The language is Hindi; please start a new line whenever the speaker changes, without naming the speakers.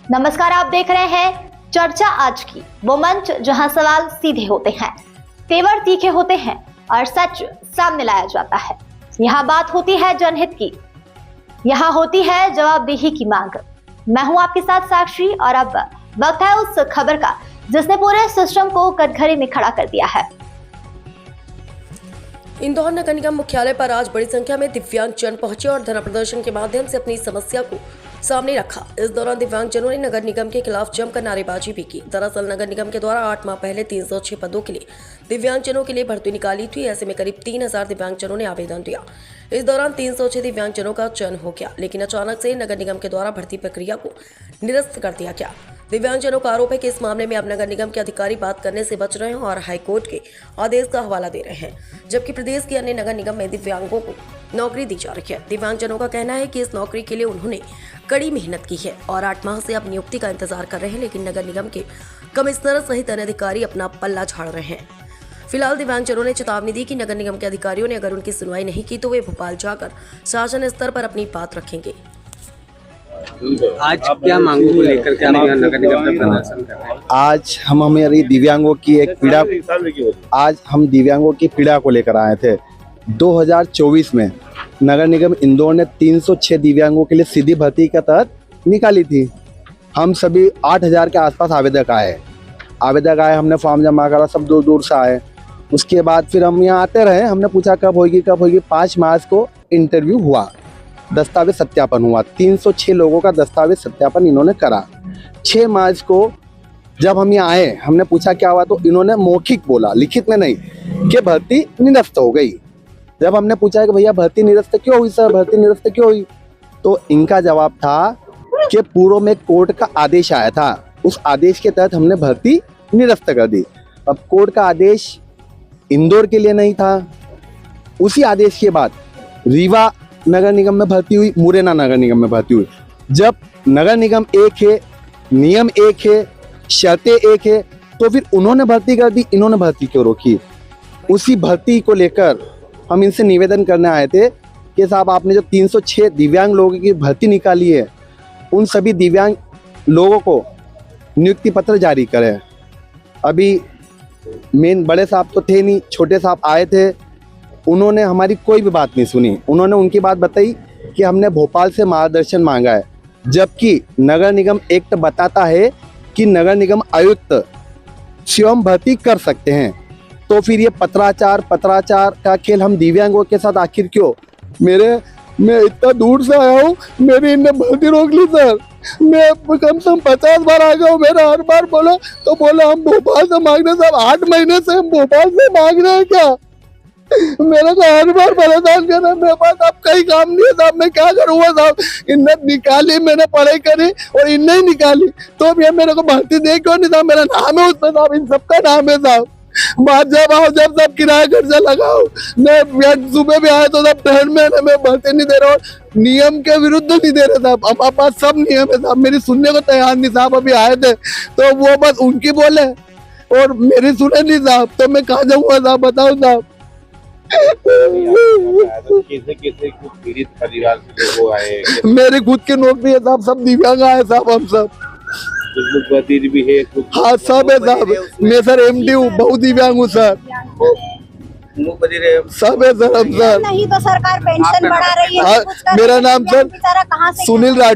नमस्कार, आप देख रहे हैं चर्चा आज की, वो मंच जहां सवाल सीधे होते हैं, तेवर तीखे होते हैं और सच सामने लाया जाता है। यहाँ बात होती है जनहित की, यहाँ होती है जवाबदेही की मांग। मैं हूं आपके साथ साक्षी और अब वक्त है उस खबर का जिसने पूरे सिस्टम को कटघरे में खड़ा कर दिया है।
इंदौर नगर निगम मुख्यालय पर आज बड़ी संख्या में दिव्यांगजन पहुंचे और धरना प्रदर्शन के माध्यम से अपनी समस्या को सामने रखा। इस दौरान दिव्यांगजनों ने नगर निगम के खिलाफ जमकर नारेबाजी भी की। दरअसल नगर निगम के द्वारा 8 माह पहले 306 पदों के लिए दिव्यांगजनों के लिए भर्ती निकाली थी। ऐसे में करीब 3000 दिव्यांगजनों ने आवेदन दिया। इस दौरान 306 दिव्यांगजनों का चयन हो गया, लेकिन अचानक से नगर निगम के द्वारा भर्ती प्रक्रिया को निरस्त कर दिया गया। दिव्यांगजनों का आरोप है कि इस मामले में अब नगर निगम के अधिकारी बात करने से बच रहे हैं और हाईकोर्ट के आदेश का हवाला दे रहे हैं, जबकि प्रदेश के अन्य नगर निगम में दिव्यांगों को नौकरी दी जा रही है। दिव्यांगजनों का कहना है कि इस नौकरी के लिए उन्होंने कड़ी मेहनत की है और 8 माह से अब नियुक्ति का इंतजार कर रहे हैं, लेकिन नगर निगम के कमिश्नर सहित अन्य अधिकारी अपना पल्ला झाड़ रहे हैं। फिलहाल दिव्यांगजनों ने चेतावनी दी कि नगर निगम के अधिकारियों ने अगर उनकी सुनवाई नहीं की तो वे भोपाल जाकर शासन स्तर पर अपनी बात रखेंगे।
आज क्या मांगों को लेकर के नगर निगम में प्रदर्शन कर रहे हैं?
आज हम हमारी दिव्यांगों की एक पीड़ा को लेकर आए थे। 2024 में नगर निगम इंदौर ने 306 दिव्यांगों के लिए सीधी भर्ती के तहत निकाली थी। हम सभी 8000 के आसपास आवेदक आए, हमने फॉर्म जमा करा, सब दूर दूर से आए। उसके बाद फिर हम यहाँ आते रहे, हमने पूछा कब होगी। 5 मार्च को इंटरव्यू हुआ, दस्तावेज सत्यापन हुआ। 306 लोगों का दस्तावेज सत्यापन इन्होंने करा। 6 मार्च को जब हम यहाँ आए, हमने पूछा क्या हुआ, तो इन्होंने मौखिक बोला, लिखित में नहीं, कि भर्ती निरस्त हो गई। जब हमने पूछा कि भैया भर्ती निरस्त क्यों हुई सर, भर्ती निरस्त क्यों हुई, तो इनका जवाब था कि पूर्व में कोर्ट का आदेश आया था, उस आदेश के तहत हमने भर्ती निरस्त कर दी। अब कोर्ट का आदेश इंदौर के लिए नहीं था। उसी आदेश के बाद रीवा नगर निगम में भर्ती हुई, मुरैना नगर निगम में भर्ती हुई। जब नगर निगम एक है, नियम एक है, शर्तें एक है, तो फिर उन्होंने भर्ती कर दी, इन्होंने भर्ती क्यों रोकी? उसी भर्ती को लेकर हम इनसे निवेदन करने आए थे कि साहब आपने जो 306 दिव्यांग लोगों की भर्ती निकाली है, उन सभी दिव्यांग लोगों को नियुक्ति पत्र जारी करें। अभी मेन बड़े साहब तो थे नहीं, छोटे साहब आए थे, उन्होंने हमारी कोई भी बात नहीं सुनी। उन्होंने उनकी बात बताई कि हमने भोपाल से मार्गदर्शन मांगा है, जबकि नगर निगम एक्ट बताता है कि नगर निगम आयुक्त स्वयं भर्ती कर सकते हैं। तो फिर ये पत्राचार का खेल हम दिव्यांगों के साथ आखिर क्यों? मैं इतना दूर से आया हूँ, मेरी इनने भर्ती रोक ली सर। मैं कम से कम 50 बार आ गया हूँ, मेरा हर बार बोला तो बोला हम भोपाल से मांग रहे साहब, 8 महीने से हम भोपाल से मांग रहे हैं क्या? मेरे को हर बार परेशान कर रहे हैं, मेरे पास अब कहीं काम नहीं है साहब, मैं क्या करूँगा साहब? इनने निकाली, मैंने पढ़ाई करी और इनने ही निकाली, तो अब ये मेरे को भर्ती दे क्यों नहीं साहब? मेरा नाम है उसमें साहब, इन सबका नाम है साहब। बात जब आओ जब सब किराया खर्चा लगाओ, मैं सुबह भी आया तो सब ट्रेन में है, मैं भर्ती नहीं दे रहा हूँ, नियम के विरुद्ध नहीं दे रहे साहब। हमारे पास सब नियम है साहब, मेरी सुनने को तैयार नहीं साहब। अभी आए थे तो वो बस उनकी बोले और मेरी सुने नहीं साहब, तो मैं कहाँ जाऊँगा साहब, बताओ साहब।
पीड़ित परिवार से लोग आए,
मेरी खुद की नौकरी है साहब, सब दिव्यांग आए साहब, हम सब
भी है,
हाँ सब है साहब। मैं सर MD हूँ, बहुत दिव्यांग हूँ सर, सब है सर। हम सर
नहीं तो सरकार पेंशन बढ़ा रही है।
मेरा नाम सर सुनील राठौर।